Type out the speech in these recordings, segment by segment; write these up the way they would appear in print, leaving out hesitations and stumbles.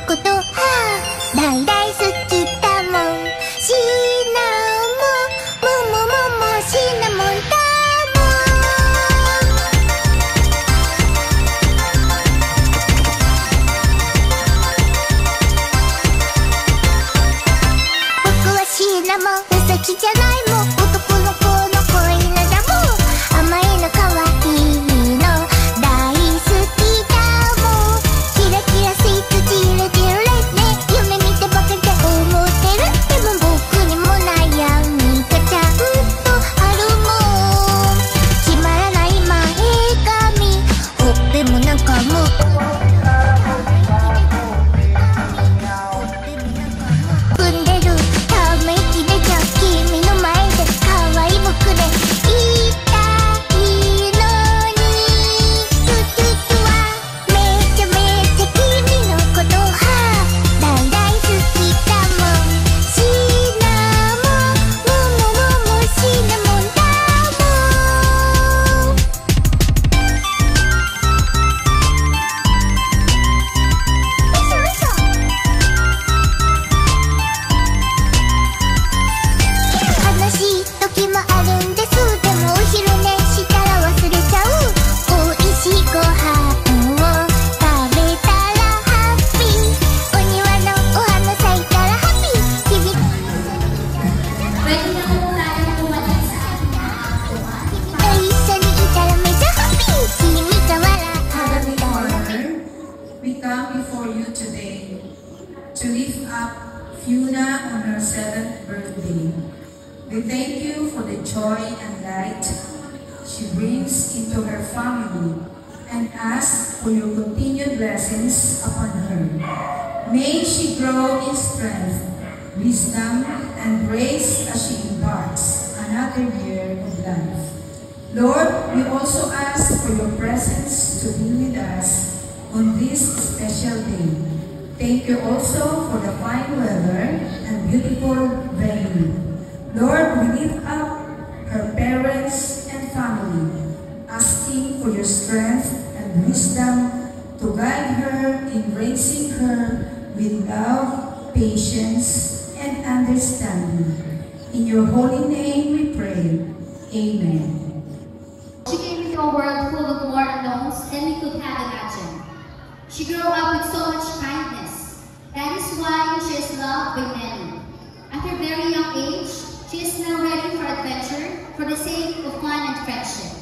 ことは大大好きだもん。シナモンももももシナモンだもん。僕はシナモンが好きじゃないもん。男の子の恋のだもん。甘いの可愛いの大好きだもん。キラキラスイーツジルジルね、夢見てばかりで思ってる。でも僕にも悩みがちゃんとあるもん。決まらない前髪、ほっぺもなんかも踏んでるため息でじゃ君の前で可愛い僕で言いたいのに、トゥトゥトゥはめちゃめちゃ君のことは大大好きだもん。シナモンももももシナモンだもん。嘘嘘。悲しい時もあるんです。でもお昼寝したら忘れちゃう。おいしいご飯を食べたらハッピー。お庭のお花咲いたらハッピー。君と一緒にいたらめちゃハッピー。君が笑う。 Heavenly Father, we come before you today to lift up Fiona on her 7th birthday. We thank you for the joy and light she brings into her family and ask for your continued blessings upon her. May she grow in strength, wisdom, and grace as she embarks another year of life. Lord, we also ask for your presence to be with us on this special day. Thank you also for the fine weather and beautiful venue. Lord, we lift up her parents and family, asking for your strength and wisdom to guide her in raising her with love, patience, and understanding. In your holy name we pray. Amen. She came into a world full of more unknowns than we could have imagined. She grew up with so much kindness. That is why she is loved by many. At her very young age, she is now ready for adventure for the sake of fun and friendship.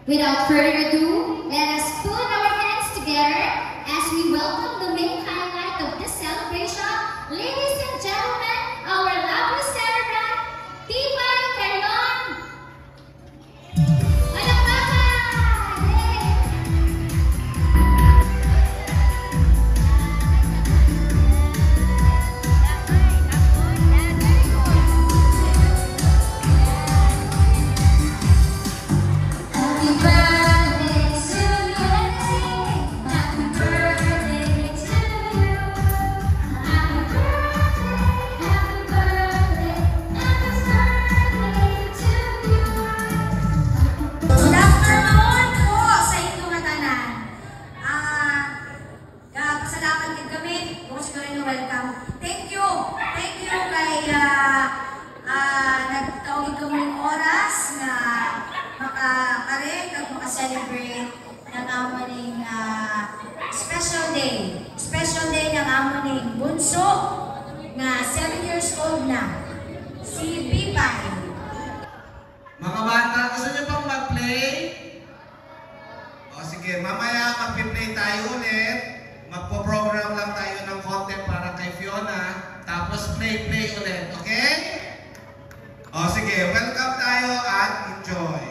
Without further ado, let us put our hands together as we welcome the main highlight of this celebration. Ladies and gentlemen, our lovely celebrant, Tibay Carrion! Celebrate ng amoning special day ng amoning bunso nga 7 years old na si Pipay. Mga bata, gusto niyo pang mag-play? O sige, mamaya mag-play tayo ulit. Magpo-program lang tayo ng content para kay Fiona. Tapos play ulit, okay? O sige, welcome tayo at enjoy.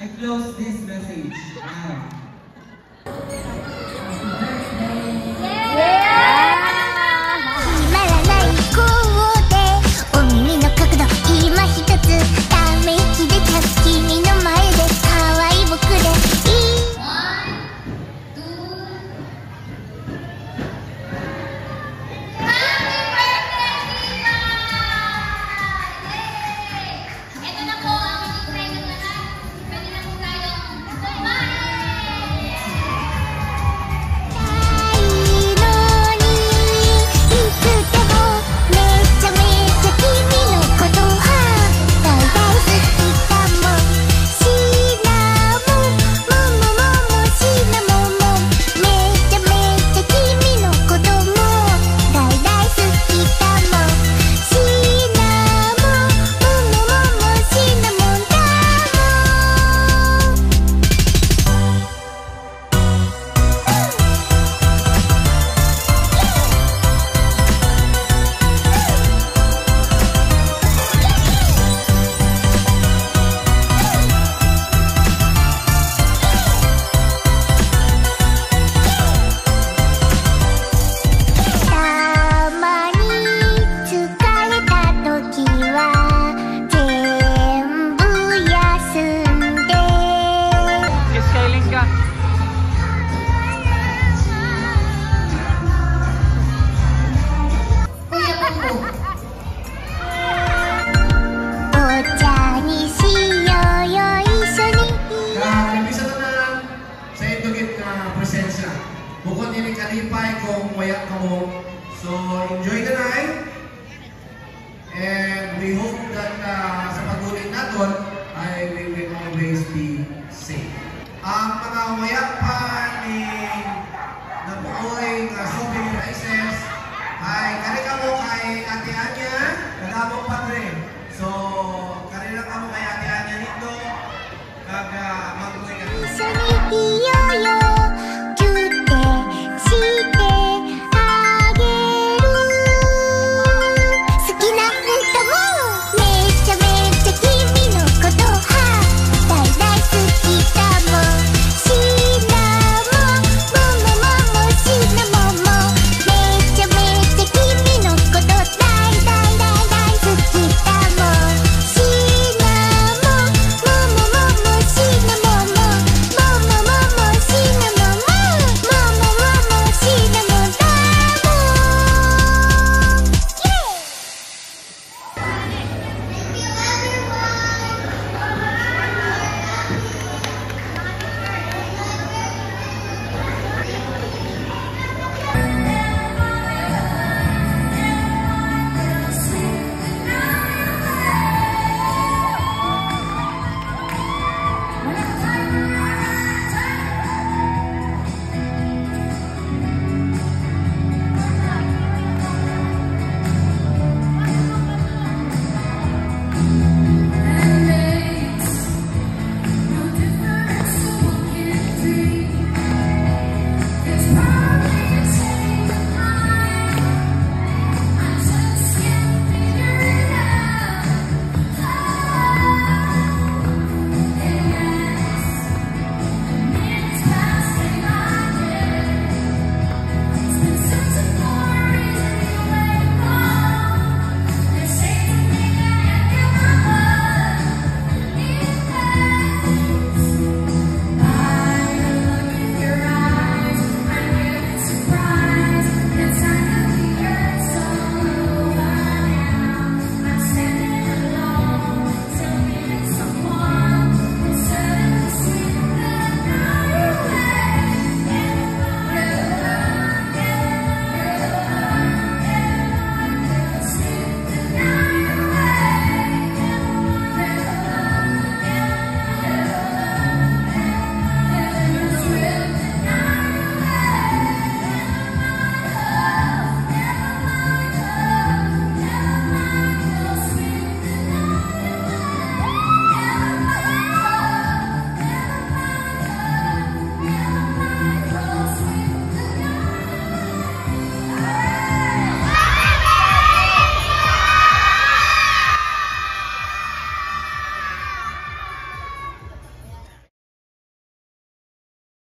I close this message now. Bukod nini kalipay kung wayak ka mo. So, enjoy the night. And we hope that sa pag-ulit natin ay we will always be safe. Ang mga wayak pa ni nabuoy shopping prices ay karika mo kay Ate Anya, nagabong padre. So, karika mo kay Ate Anya.